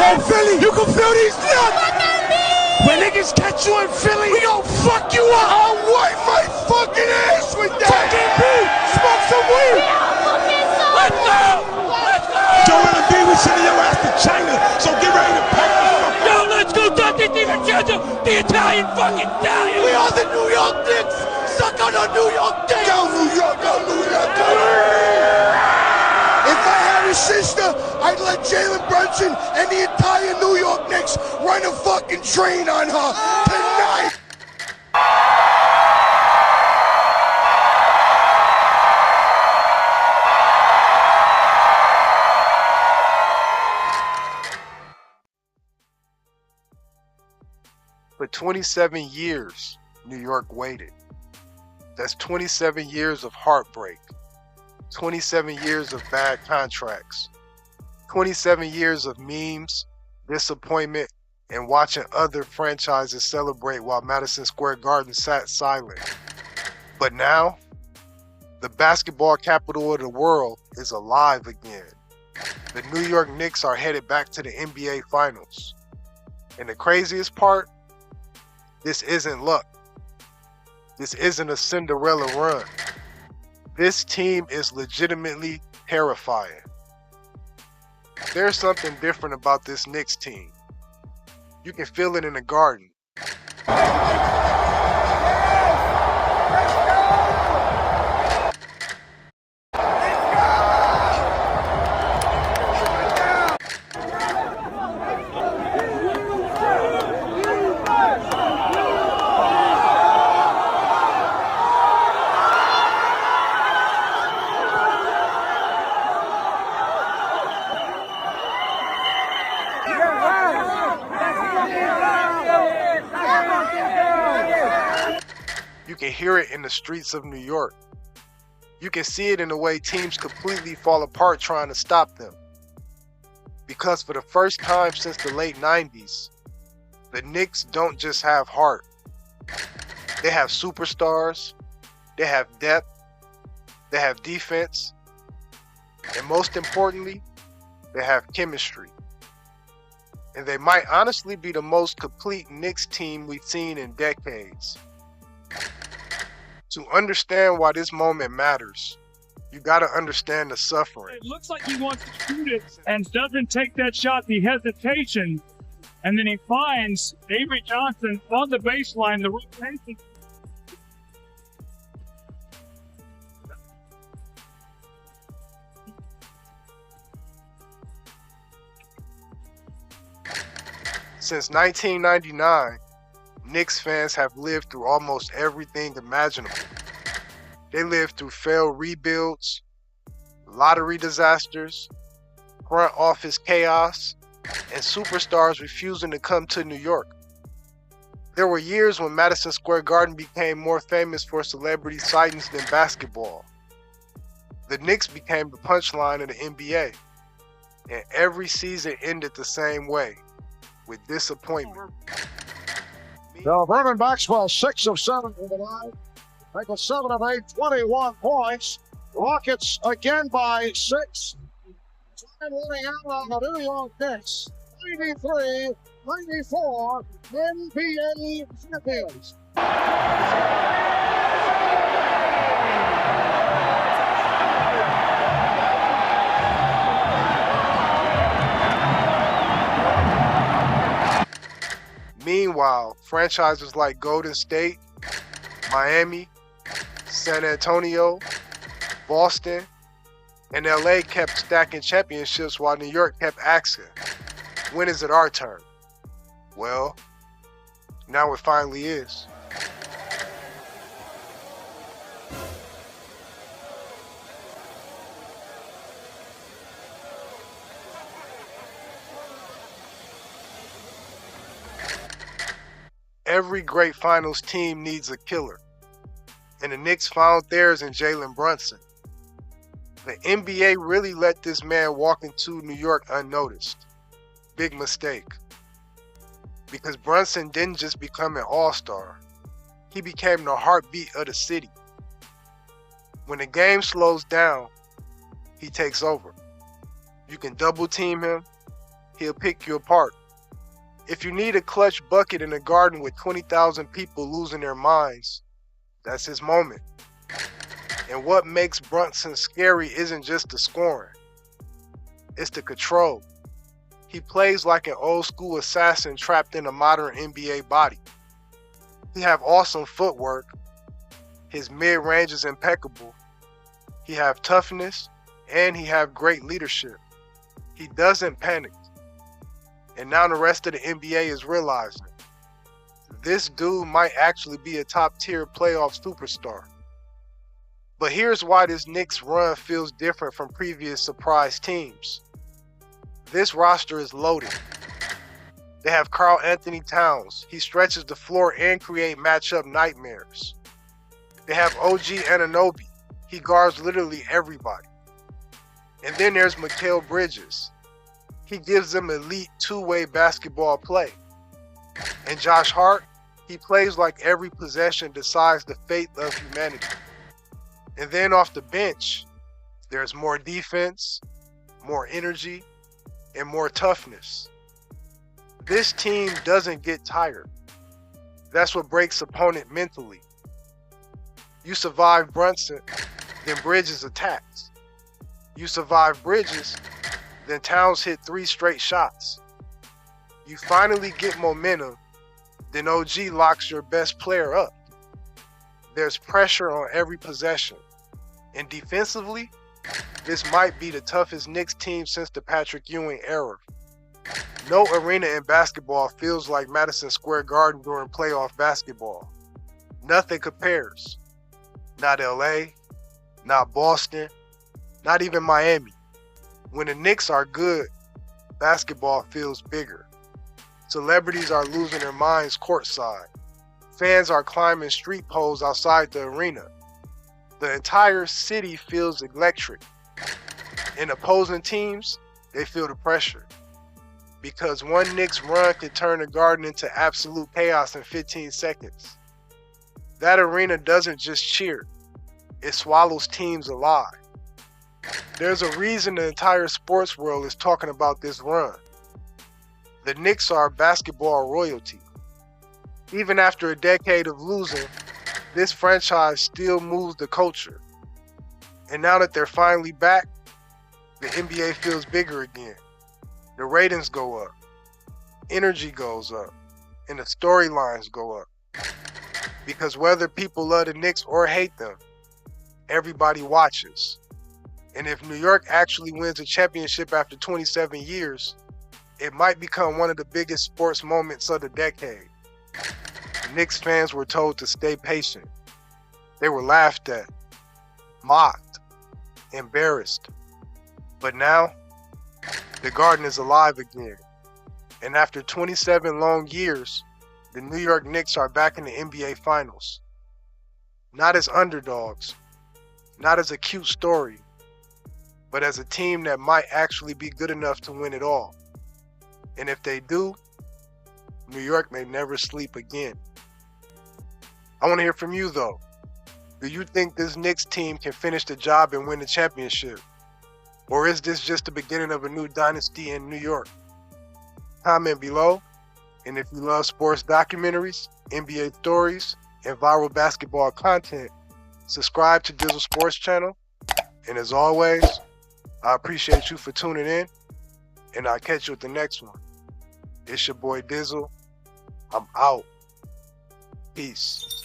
Yo, Philly, you can feel these nuts. When niggas catch you in Philly, we gon' fuck you up. I'll wipe my fucking ass with that. Fucking beat. Smoke some weed. Let's go. Let's go. Joel and B, we sending your ass to China, so get ready to pack the fuck up. Yo, let's go, Dante DiVincenzo, the Italian fucking Italian. We are the New York Knicks. Suck on the New York Knicks. Go New York, go New York, go. If I had a sister, I'd let Jalen Brunson and the entire New York Knicks run a fucking train on her tonight. For 27 years, New York waited. That's 27 years of heartbreak, 27 years of bad contracts, 27 years of memes, disappointment, and watching other franchises celebrate while Madison Square Garden sat silent. But now, the basketball capital of the world is alive again. The New York Knicks are headed back to the NBA Finals. And the craziest part, this isn't luck. This isn't a Cinderella run. This team is legitimately terrifying. There's something different about this Knicks team. You can feel it in the Garden. You can hear it in the streets of New York. You can see it in the way teams completely fall apart trying to stop them. Because for the first time since the late 90s, the Knicks don't just have heart. They have superstars, they have depth, they have defense, and most importantly, they have chemistry. And they might honestly be the most complete Knicks team we've seen in decades. To understand why this moment matters, you gotta understand the suffering. It looks like he wants to shoot it and doesn't take that shot, the hesitation, and then he finds Avery Johnson on the baseline, the rotation. Since 1999, Knicks fans have lived through almost everything imaginable. They lived through failed rebuilds, lottery disasters, front office chaos, and superstars refusing to come to New York. There were years when Madison Square Garden became more famous for celebrity sightings than basketball. The Knicks became the punchline of the NBA, and every season ended the same way, with disappointment. So Vernon Maxwell, 6 of 7 in the line. Michael 7 of 8, 21 points. Rockets again by 6. Time running out on the New York Knicks. 93-94 NBA champions. Meanwhile, franchises like Golden State, Miami, San Antonio, Boston, and LA kept stacking championships while New York kept asking, when is it our turn? Well, now it finally is. Every great finals team needs a killer, and the Knicks found theirs in Jalen Brunson. The NBA really let this man walk into New York unnoticed. Big mistake. Because Brunson didn't just become an all-star, he became the heartbeat of the city. When the game slows down, he takes over. You can double team him, He'll pick you apart. If you need a clutch bucket in a garden with 20,000 people losing their minds, that's his moment. And what makes Brunson scary isn't just the scoring. It's the control. He plays like an old school assassin trapped in a modern NBA body. He have awesome footwork. His mid-range is impeccable. He have toughness, and he have great leadership. He doesn't panic. And now the rest of the NBA is realizing this dude might actually be a top-tier playoff superstar. But here's why this Knicks run feels different from previous surprise teams. This roster is loaded. They have Karl Anthony Towns. He stretches the floor and creates matchup nightmares. They have OG Anunoby. He guards literally everybody. And then there's Mikal Bridges. He gives them elite two-way basketball play. And Josh Hart, he plays like every possession decides the fate of humanity. And then off the bench, there's more defense, more energy, and more toughness. This team doesn't get tired. That's what breaks opponent mentally. You survive Brunson, then Bridges attacks. You survive Bridges, then Towns hit 3 straight shots. You finally get momentum, then OG locks your best player up. There's pressure on every possession. And defensively, this might be the toughest Knicks team since the Patrick Ewing era. No arena in basketball feels like Madison Square Garden during playoff basketball. Nothing compares. Not LA, not Boston, not even Miami. When the Knicks are good, basketball feels bigger. Celebrities are losing their minds courtside. Fans are climbing street poles outside the arena. The entire city feels electric. And opposing teams, they feel the pressure. Because one Knicks run can turn the Garden into absolute chaos in 15 seconds. That arena doesn't just cheer. It swallows teams alive. There's a reason the entire sports world is talking about this run. The Knicks are basketball royalty. Even after a decade of losing, this franchise still moves the culture. And now that they're finally back, the NBA feels bigger again. The ratings go up, energy goes up, and the storylines go up. Because whether people love the Knicks or hate them, everybody watches. And if New York actually wins a championship after 27 years, it might become one of the biggest sports moments of the decade. Knicks fans were told to stay patient. They were laughed at, mocked, embarrassed. But now, the Garden is alive again. And after 27 long years, the New York Knicks are back in the NBA Finals. Not as underdogs, not as a cute story, but as a team that might actually be good enough to win it all. And if they do, New York may never sleep again. I want to hear from you though. Do you think this Knicks team can finish the job and win the championship? Or is this just the beginning of a new dynasty in New York? Comment below. And if you love sports documentaries, NBA stories, and viral basketball content, subscribe to Dizzle Sports Channel. And as always, I appreciate you for tuning in, and I'll catch you at the next one. It's your boy Dizzle. I'm out. Peace.